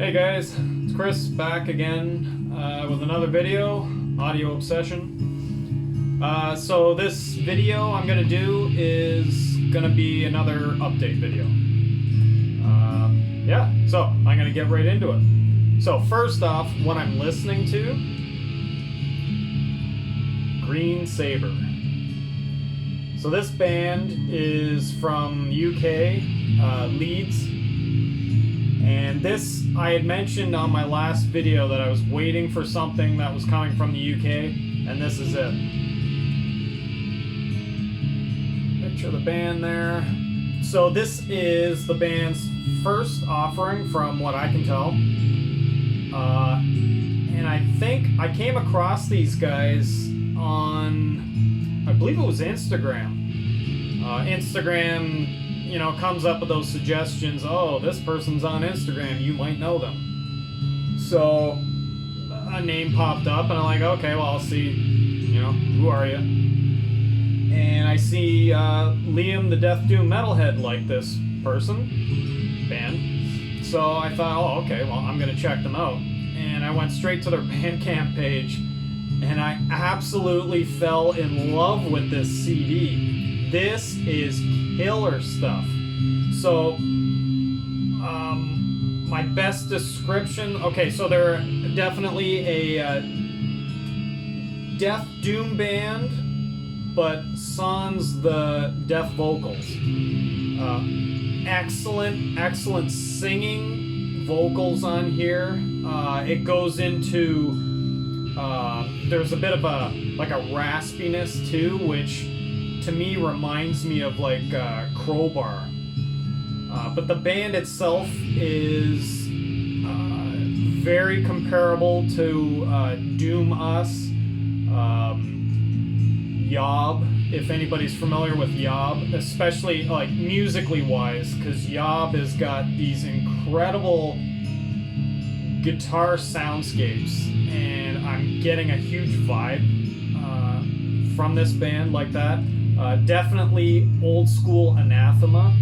Hey guys, it's Chris back again with another video, Audio Obsession. So this video I'm going to do is going to be another update video. So I'm going to get right into it. So first off, what I'm listening to, Green Saber. So this band is from UK, Leeds. And this, I had mentioned on my last video that I was waiting for something that was coming from the UK, and this is it. Picture of the band there. So this is the band's first offering from what I can tell. And I think I came across these guys on, I believe it was Instagram. Instagram, you know, comes up with those suggestions. Oh, this person's on Instagram, you might know them. So a name popped up and I'm like, okay, well, I'll see, you know, who are you? And I see Liam the Death Doom Metalhead like this band. So I thought, oh, okay, well, I'm gonna check them out. And I went straight to their Bandcamp page and I absolutely fell in love with this CD. This is killer stuff. So, my best description... Okay, so they're definitely a death doom band, but sans the death vocals. Excellent singing vocals on here. It goes into... there's a bit of a raspiness too, which to me reminds me of like Crowbar. But the band itself is very comparable to Doom Us, Yob, if anybody's familiar with Yob, especially like musically wise, because Yob has got these incredible guitar soundscapes, and I'm getting a huge vibe from this band like that. Definitely old school Anathema.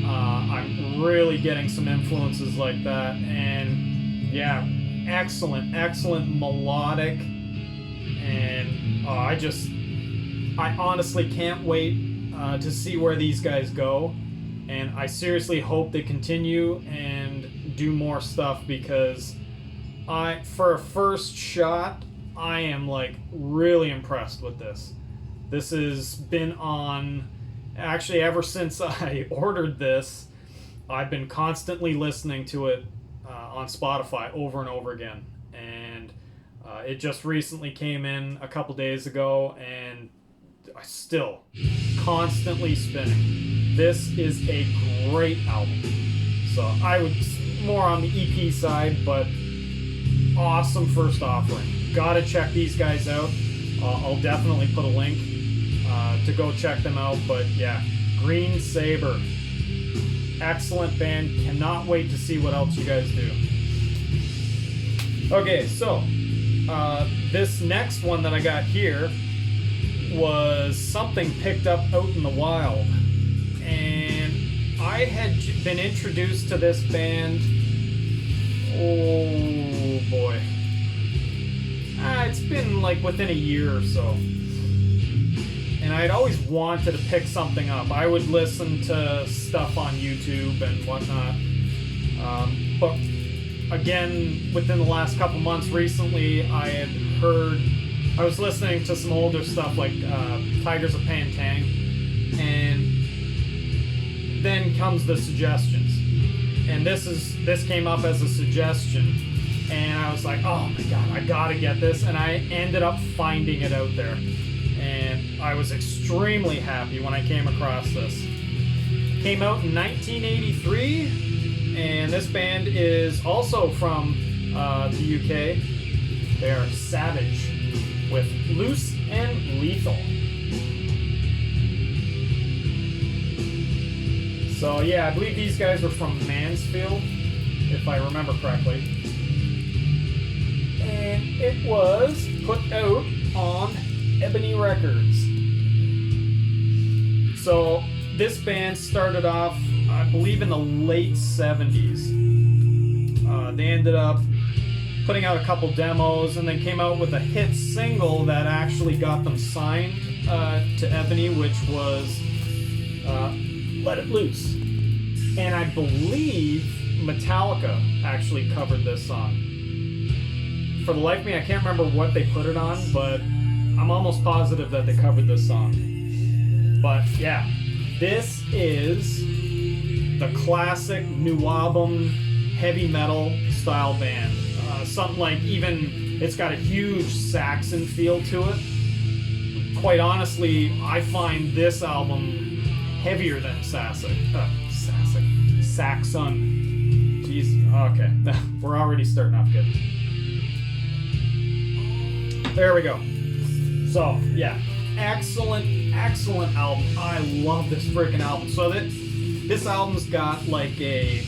I'm really getting some influences like that, and yeah, excellent melodic, and I honestly can't wait to see where these guys go, and I seriously hope they continue and do more stuff, because for a first shot, I am like really impressed with this. This has been on, actually ever since I ordered this, I've been constantly listening to it on Spotify over and over again. And it just recently came in a couple days ago, and I still constantly spinning. This is a great album. So I would more on the EP side, but awesome first offering. Gotta check these guys out. I'll definitely put a link to go check them out. But yeah, Green Saber, excellent band. Cannot wait to see what else you guys do. Okay, so this next one that I got here was something picked up out in the wild, and I had been introduced to this band, oh boy, it's been like within a year or so. And I'd always wanted to pick something up. I would listen to stuff on YouTube and whatnot. But again, within the last couple months recently, I was listening to some older stuff like Tigers of Pantang. And then comes the suggestions. And this came up as a suggestion. And I was like, oh my god, I gotta get this. And I ended up finding it out there. And I was extremely happy when I came across this. It came out in 1983, and this band is also from the UK. They are Savage with Loose and Lethal. So yeah, I believe these guys were from Mansfield, if I remember correctly. And it was put out on Ebony Records. So this band started off, I believe, in the late 70s. They ended up putting out a couple demos and then came out with a hit single that actually got them signed to Ebony, which was Let It Loose. And I believe Metallica actually covered this song. For the life of me, I can't remember what they put it on, but I'm almost positive that they covered this song. But yeah, this is the classic new album heavy metal style band. Something like, even it's got a huge Saxon feel to it. Quite honestly, I find this album heavier than Saxon. Jeez, okay, we're already starting off good. There we go. So yeah, excellent album. I love this freaking album. So this album's got like a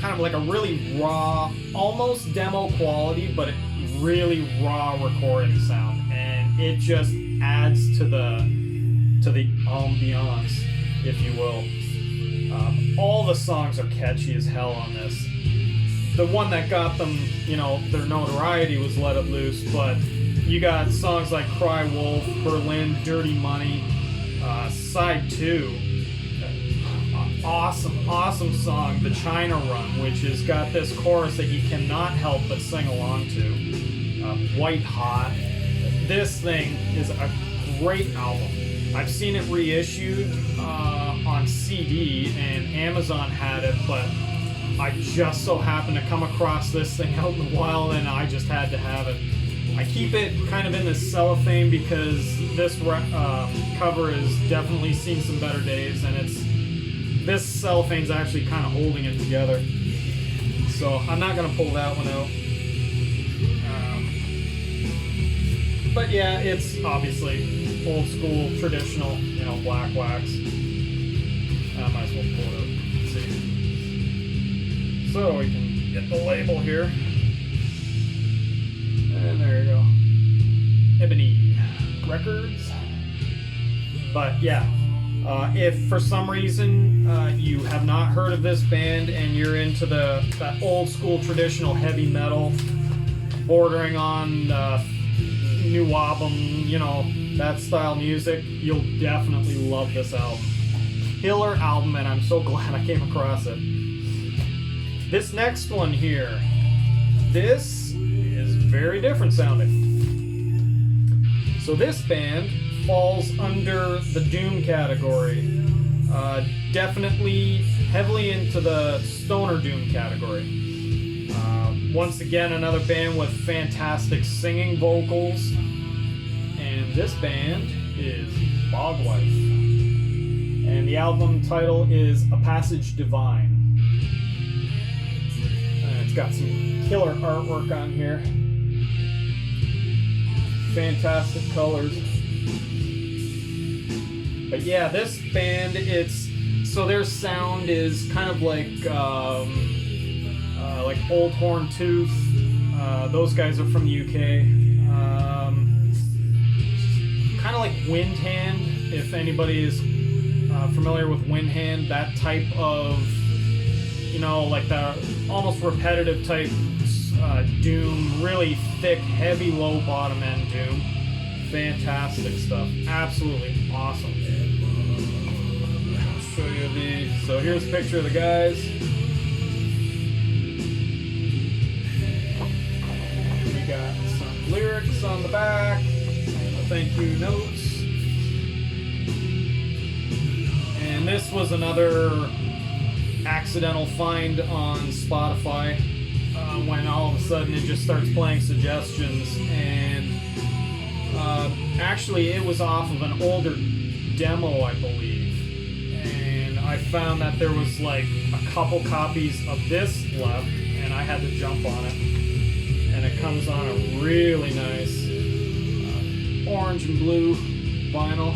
kind of like a really raw, almost demo quality, but really raw recording sound, and it just adds to the ambiance, if you will. All the songs are catchy as hell on this. The one that got them, their notoriety was Let It Loose, but you got songs like Cry Wolf, Berlin, Dirty Money, Side 2. Awesome song, The China Run, which has got this chorus that you cannot help but sing along to. White Hot. This thing is a great album. I've seen it reissued on CD, and Amazon had it, but I just so happened to come across this thing out in the wild, and I just had to have it. I keep it kind of in this cellophane because this cover has definitely seen some better days, and this cellophane's actually kind of holding it together. So I'm not going to pull that one out. But yeah, it's obviously old school, traditional, black wax. I might as well pull it out. Let's see. So we can get the label here. And there you go. Ebony Records. But yeah, if for some reason you have not heard of this band and you're into that old school traditional heavy metal, bordering on new album, that style music, you'll definitely love this album. Killer album, and I'm so glad I came across it. This next one here, this is very different sounding. So this band falls under the doom category. Definitely heavily into the stoner doom category. Once again, another band with fantastic singing vocals. And this band is Bogwife. And the album title is A Passage Divine. And it's got some killer artwork on here. Fantastic colors. But yeah, this band, their sound is kind of like Old Horn Tooth. Those guys are from the UK. Kind of like Windhand, if anybody is familiar with Windhand, that type of, like the almost repetitive type doom, really thick, heavy, low bottom end doom. Fantastic stuff. Absolutely awesome. I'll show you so here's a picture of the guys. We got some lyrics on the back, thank you notes. And this was another accidental find on Spotify when all of a sudden it just starts playing suggestions, and actually it was off of an older demo, I believe, and I found that there was like a couple copies of this left, and I had to jump on it, and it comes on a really nice orange and blue vinyl.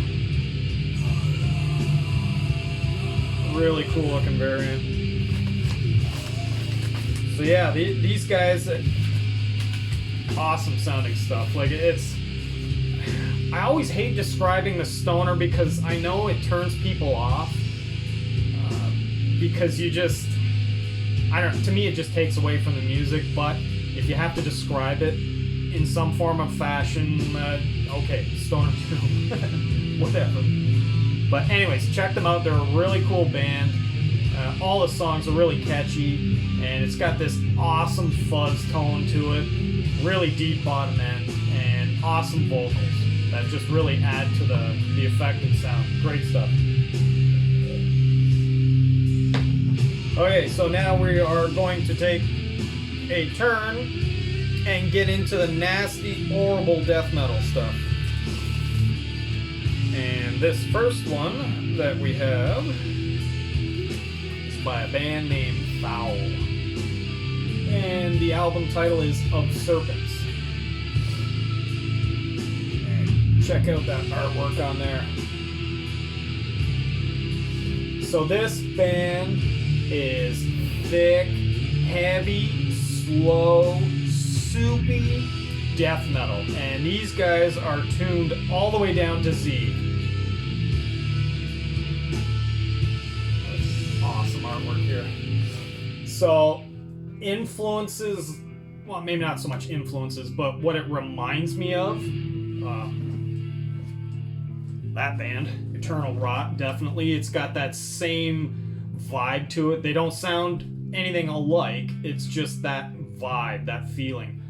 Really cool looking variant. So yeah, these guys, awesome sounding stuff. Like I always hate describing the stoner because I know it turns people off. Because I don't know, to me it just takes away from the music, but if you have to describe it in some form of fashion, okay, stoner doom, whatever. But anyways, check them out. They're a really cool band. All the songs are really catchy, and it's got this awesome fuzz tone to it, really deep bottom end, and awesome vocals that just really add to the effective sound. Great stuff. Okay, so now we are going to take a turn and get into the nasty, horrible death metal stuff. And this first one that we have is by a band named Foul. And the album title is Of Serpents. And check out that artwork on there. So this band is thick, heavy, slow, soupy death metal, and these guys are tuned all the way down to Z. Awesome artwork here. So influences, well, maybe not so much influences, but what it reminds me of, that band, Eternal Rot, definitely. It's got that same vibe to it. They don't sound anything alike. It's just that vibe, that feeling.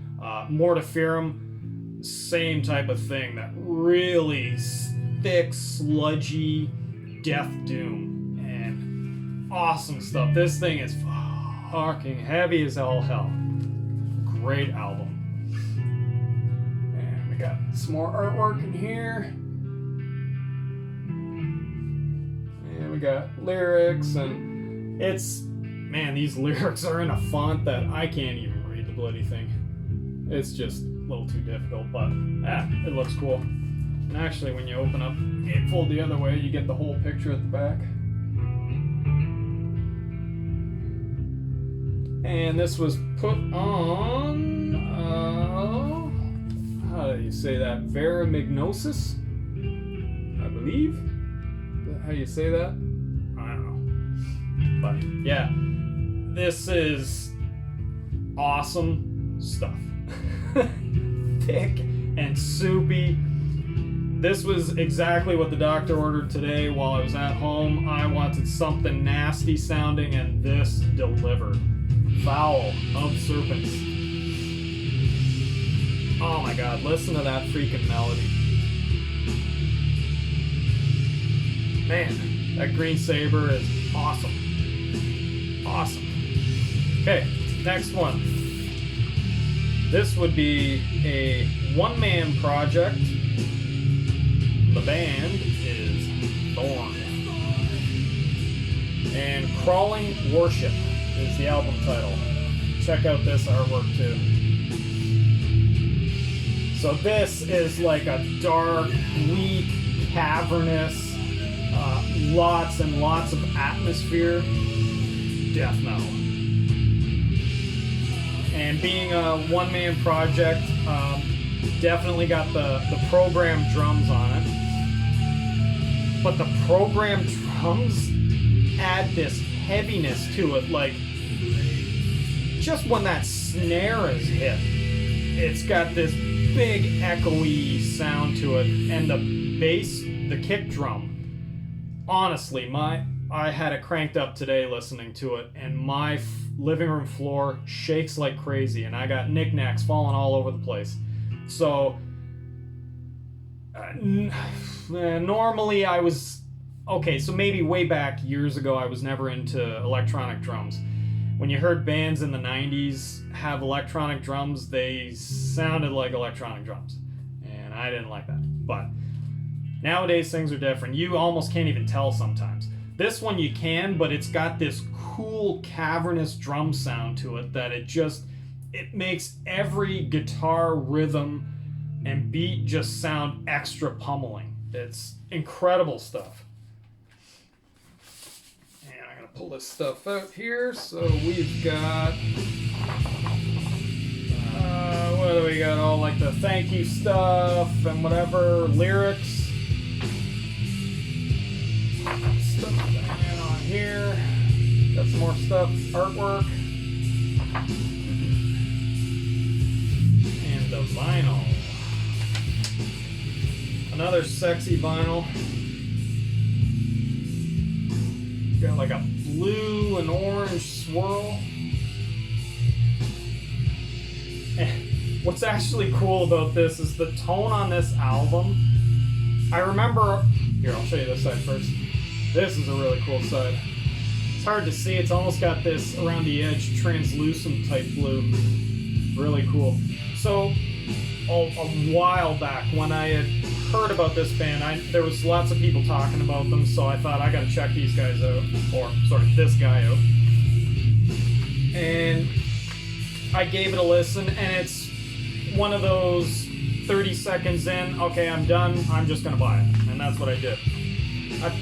Mortiferum, same type of thing. That really thick, sludgy death doom, and awesome stuff. This thing is fucking heavy as all hell. Great album. And we got some more artwork in here. We got lyrics, and it's, man, these lyrics are in a font that I can't even read the bloody thing. It's just a little too difficult, but it looks cool. And actually, when you open up it fold the other way, you get the whole picture at the back. And this was put on, how do you say that? Perihelion Gnosis, I believe. How do you say that? I don't know. But yeah, this is awesome stuff. Thick and soupy. This was exactly what the doctor ordered today while I was at home. I wanted something nasty sounding, and this delivered. Foul, Of Serpents. Oh my god, listen to that freaking melody. Man, that green saber is awesome. Awesome. Okay, next one. This would be a one-man project. The band is Thorn. And Crawling Worship is the album title. Check out this artwork too. So this is like a dark, bleak, cavernous, lots and lots of atmosphere death metal. And being a one-man project, definitely got the programmed drums on it. But the programmed drums add this heaviness to it, like just when that snare is hit, it's got this big echoey sound to it, and the bass, the kick drum, honestly, I had it cranked up today listening to it, and my living room floor shakes like crazy, and I got knickknacks falling all over the place. So normally I was okay, so maybe way back years ago I was never into electronic drums. When you heard bands in the 90s have electronic drums, they sounded like electronic drums, and I didn't like that. But nowadays things are different. You almost can't even tell sometimes. This one you can, but it's got this cool cavernous drum sound to it that it makes every guitar rhythm and beat just sound extra pummeling. It's incredible stuff. And I'm gonna pull this stuff out here. So we've got what do we got? All like the thank you stuff and whatever, lyrics. Stuff on here. Got some more stuff, artwork. And the vinyl. Another sexy vinyl. Got like a blue and orange swirl. And what's actually cool about this is the tone on this album. I remember, here, I'll show you this side first. This is a really cool side. It's hard to see, it's almost got this around the edge translucent type blue. Really cool. So, a while back when I had heard about this band, there was lots of people talking about them, so I thought I gotta check these guys out, or sorry, this guy out. And I gave it a listen, and it's one of those 30 seconds in, okay, I'm done, I'm just gonna buy it, and that's what I did.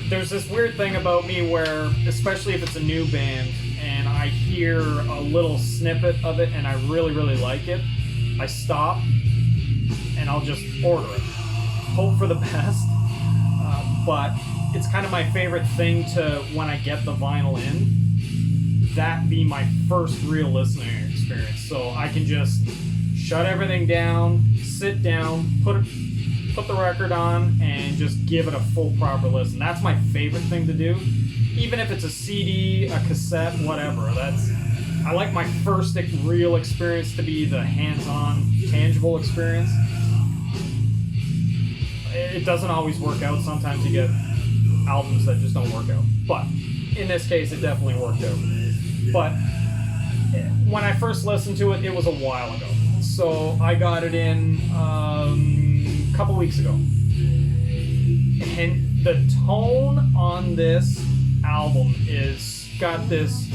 There's this weird thing about me where, especially if it's a new band, and I hear a little snippet of it and I really, really like it, I stop and I'll just order it. Hope for the best, but it's kind of my favorite thing to, when I get the vinyl in, that be my first real listening experience. So I can just shut everything down, sit down, put the record on, and just give it a full proper listen. That's my favorite thing to do. Even if it's a CD, a cassette, whatever. I like my first real experience to be the hands-on, tangible experience. It doesn't always work out. Sometimes you get albums that just don't work out. But in this case, it definitely worked out. But when I first listened to it, it was a while ago. So I got it in a couple weeks ago. And the tone on this album got this,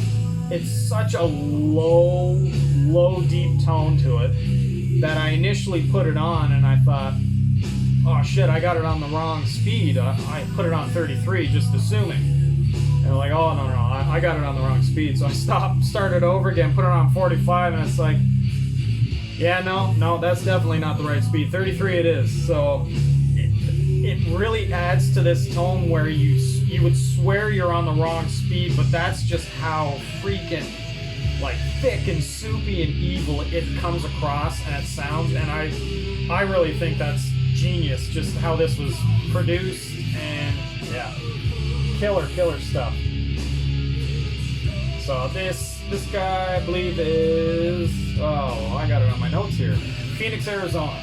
it's such a low, deep tone to it that I initially put it on and I thought, oh shit, I got it on the wrong speed. I put it on 33, just assuming. And I'm like, oh no, I got it on the wrong speed. So I started over again, put it on 45, and it's like, yeah, no, that's definitely not the right speed. 33 it is. So it really adds to this tone where you would swear you're on the wrong speed, but that's just how freaking like thick and soupy and evil it comes across and it sounds. And I really think that's genius, just how this was produced, and yeah, killer stuff. So this guy, I believe, is, oh, I got it on my notes here, Phoenix, Arizona.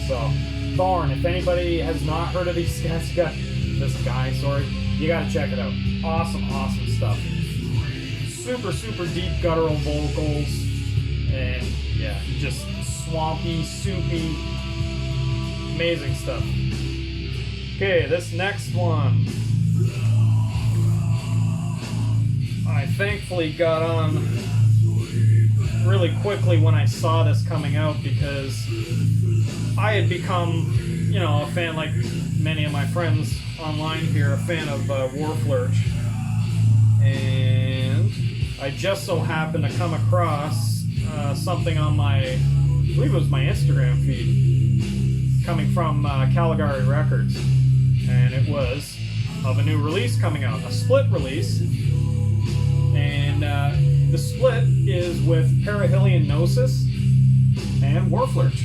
So Thorn, if anybody has not heard of these guys, you gotta check it out. Awesome stuff. Super deep guttural vocals, and yeah, just swampy, soupy, amazing stuff. Okay, this next one, I thankfully got on really quickly when I saw this coming out, because I had become, a fan, like many of my friends online here, a fan of Warflurch, and I just so happened to come across something on I believe it was my Instagram feed, coming from Caligari Records, and it was of a new release coming out, a split release, and the split is with Perihelion Gnosis and Warflurch.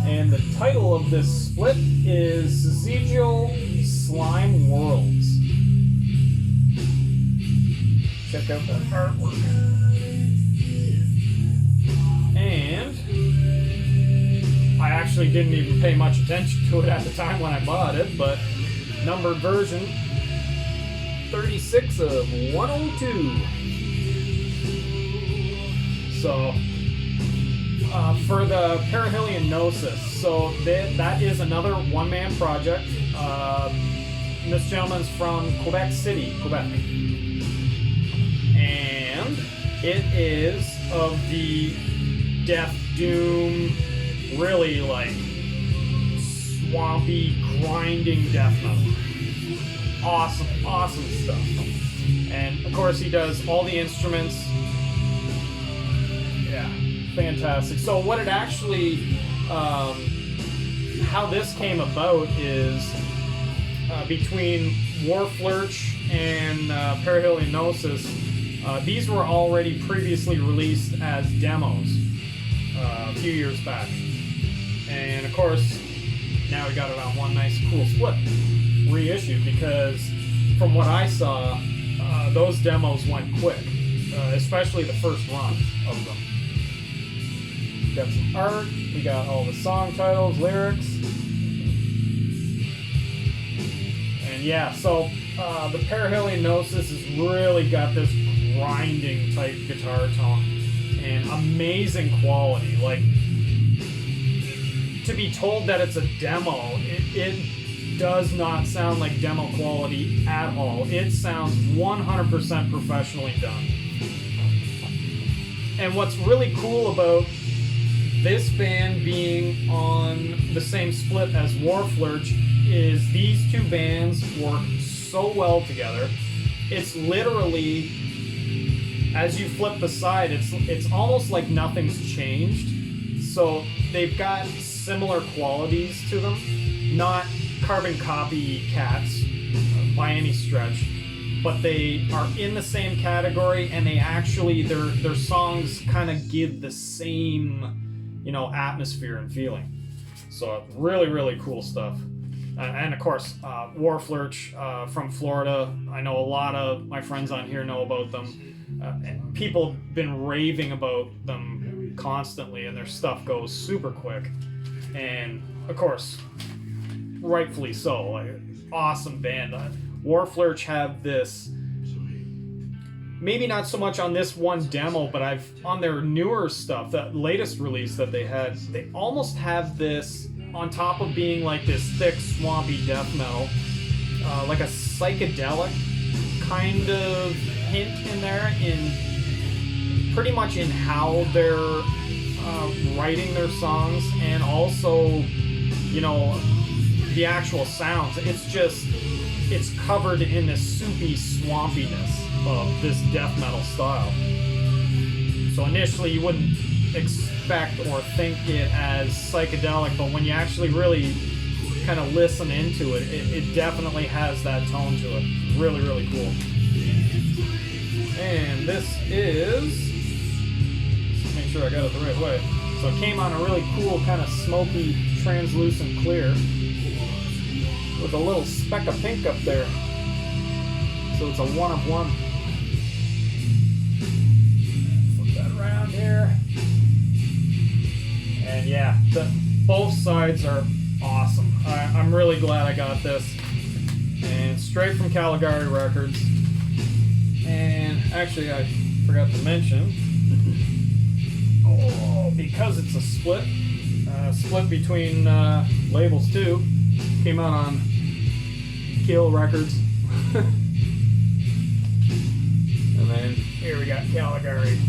And the title of this split is Zesial Slime Worlds. Check out that artwork. And I actually didn't even pay much attention to it at the time when I bought it, but numbered version 36 of 102. So for the Perihelion Gnosis, so that is another one-man project. This gentleman's from Quebec City, Quebec. And it is of the death doom, really like swampy, grinding death metal. Awesome stuff. And of course he does all the instruments. Yeah, fantastic. So what it actually, how this came about is between Warflurch and Perihelion Gnosis, These were already previously released as demos a few years back. And of course, now we got it on one nice cool split reissued, because from what I saw, those demos went quick, especially the first run of them. We got some art, we got all the song titles, lyrics, and yeah, so the Perihelion Gnosis has really got this grinding type guitar tone and amazing quality. Like, to be told that it's a demo, it does not sound like demo quality at all. It sounds 100% professionally done. And what's really cool about this band being on the same split as Warflurch is these two bands work so well together. It's literally, as you flip the side, it's almost like nothing's changed. So they've got similar qualities to them, not carbon copy cats by any stretch, but they are in the same category, and they actually, their songs kind of give the same, you know, atmosphere and feeling. So really, really cool stuff. And of course, Warflurch from Florida. I know a lot of my friends on here know about them. And people have been raving about them constantly, and their stuff goes super quick. And of course, rightfully so. Like, awesome band. Warflurch have this, maybe not so much on this one demo, but on their newer stuff, that latest release that they had, they almost have this, on top of being like this thick, swampy death metal, like a psychedelic kind of hint in there, in pretty much in how they're writing their songs, and also, you know, the actual sounds. It's covered in this soupy swampiness of this death metal style. So initially you wouldn't expect or think it as psychedelic, but when you actually really kind of listen into it, it definitely has that tone to it. Really, really cool. And this is, let's make sure I got it the right way. So it came on a really cool kind of smoky, translucent clear with a little speck of pink up there. So it's a one of one. Flip that around here. And yeah, both sides are awesome. I'm really glad I got this. And straight from Caligari Records. And actually, I forgot to mention, because it's a split between labels too, came out on Kill Records. And then here we got Caligari.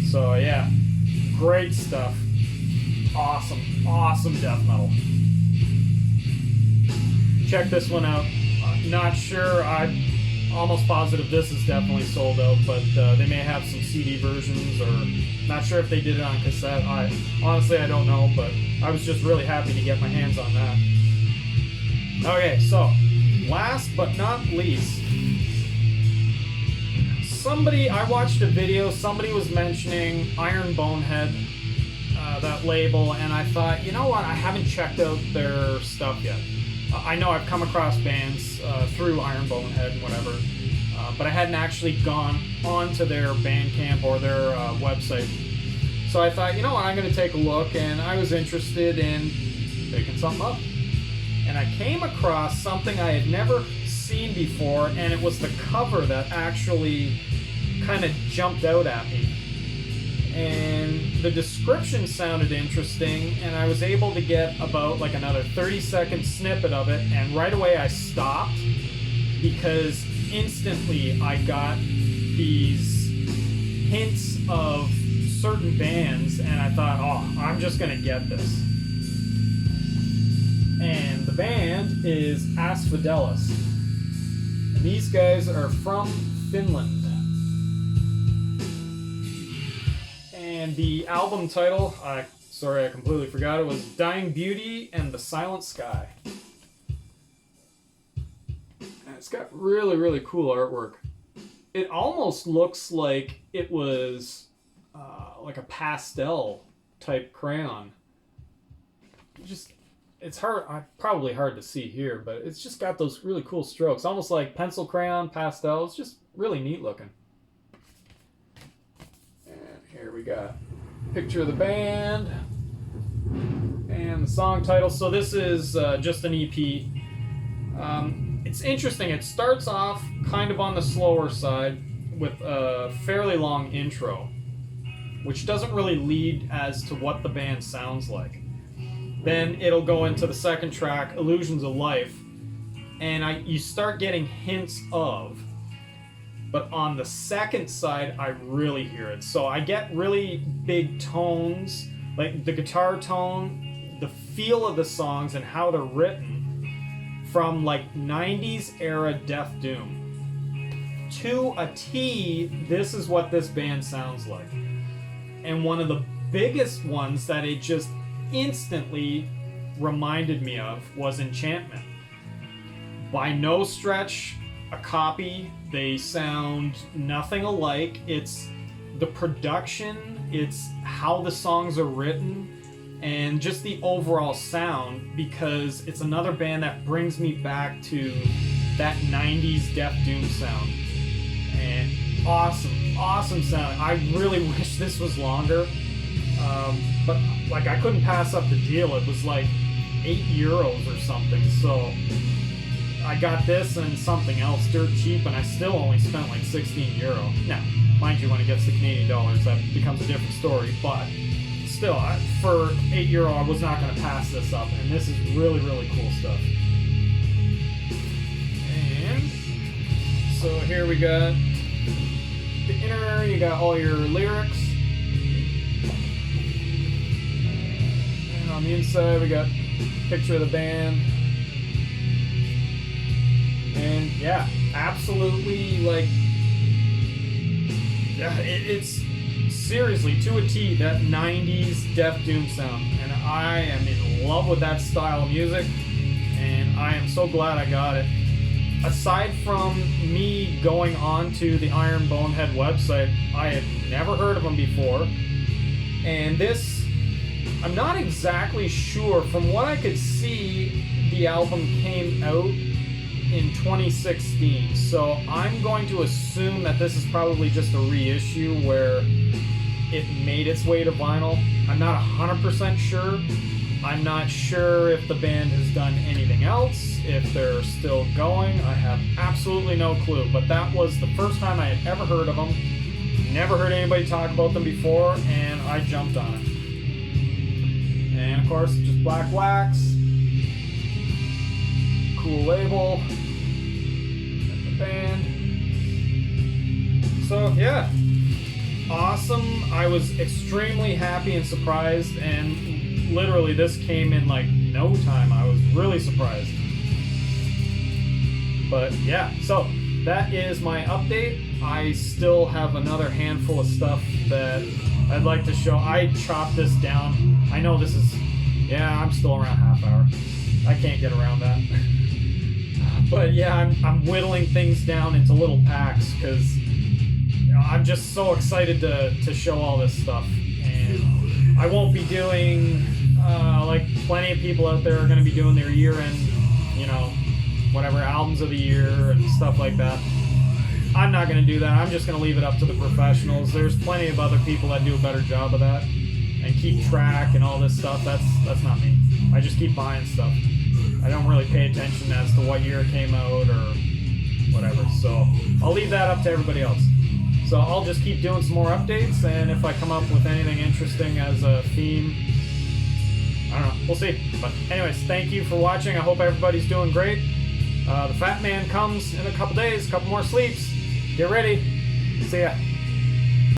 So yeah, great stuff. Awesome death metal. Check this one out. Not sure, I'm almost positive this is definitely sold out, but they may have some CD versions, or not sure if they did it on cassette. Honestly, I don't know, but I was just really happy to get my hands on that. Okay, so last but not least, I watched a video, somebody was mentioning Iron Bonehead, that label, and I thought, you know what, I haven't checked out their stuff yet. I know I've come across bands through Iron Bonehead and whatever, but I hadn't actually gone onto their Bandcamp or their website. So I thought, you know what, I'm going to take a look, and I was interested in picking something up. And I came across something I had never seen before, and it was the cover that actually kind of jumped out at me. And the description sounded interesting, and I was able to get about like another 30-second snippet of it, and right away I stopped, because instantly I got these hints of certain bands, and I thought, oh, I'm just gonna get this. And the band is Aspidalis. And these guys are from Finland. And the album title, sorry, I completely forgot it, was Dying Beauty and the Silent Sky. And it's got really, really cool artwork. it almost looks like it was like a pastel type crayon. Just, it's hard, probably hard to see here, but it's just got those really cool strokes, almost like pencil crayon pastel. It's just really neat looking. And here we got a picture of the band and the song title. So this is just an EP. It's interesting. It starts off kind of on the slower side with a fairly long intro, which doesn't really lead as to what the band sounds like. Then it'll go into the second track, Illusions of Life, and you start getting hints of, but on the second side, I really hear it. So I get really big tones, like the guitar tone, the feel of the songs, and how they're written from like 90s era Death Doom. To a T, this is what this band sounds like. And one of the biggest ones that it just instantly reminded me of was Enchantment. By no stretch a copy. They sound nothing alike. It's the production, it's how the songs are written, and just the overall sound, because it's another band that brings me back to that 90s Death Doom sound. And awesome sound. I really wish this was longer, but like I couldn't pass up the deal. It was like €8 or something, so I got this and something else dirt cheap, and I still only spent like €16. Now, mind you, when it gets to Canadian dollars, that becomes a different story, but still, for €8, I was not going to pass this up, and this is really cool stuff. And so here we got the inner, you got all your lyrics, and on the inside we got a picture of the band. And yeah, absolutely, like, yeah, it's seriously, to a T, that 90s Death Doom sound. And I am in love with that style of music, and I am so glad I got it. Aside from me going on to the Iron Bonehead website, I had never heard of them before. And this, I'm not exactly sure. From what I could see, the album came out in 2016, so I'm going to assume that this is probably just a reissue where it made its way to vinyl. I'm not 100% sure. I'm not sure if the band has done anything else, if they're still going. I have absolutely no clue, but that was the first time I had ever heard of them. Never heard anybody talk about them before, and I jumped on it. And of course, just black wax. Cool label. Band. So yeah, awesome. I was extremely happy and surprised, and literally this came in like no time. I was really surprised. But yeah, so that is my update. I still have another handful of stuff that I'd like to show. I chopped this down. I know this is, yeah, I'm still around half hour. I can't get around that. But yeah, I'm whittling things down into little packs because I'm just so excited to show all this stuff. And I won't be doing, like plenty of people out there are going to be doing their year-end, whatever, albums of the year and stuff like that. I'm not going to do that. I'm just going to leave it up to the professionals. There's plenty of other people that do a better job of that and keep track and all this stuff. That's not me. I just keep buying stuff. I don't really pay attention as to what year it came out or whatever, so I'll leave that up to everybody else. So I'll just keep doing some more updates, and if I come up with anything interesting as a theme, I don't know, we'll see. But anyways, thank you for watching. I hope everybody's doing great. The Fat Man comes in a couple days, a couple more sleeps. Get ready. See ya.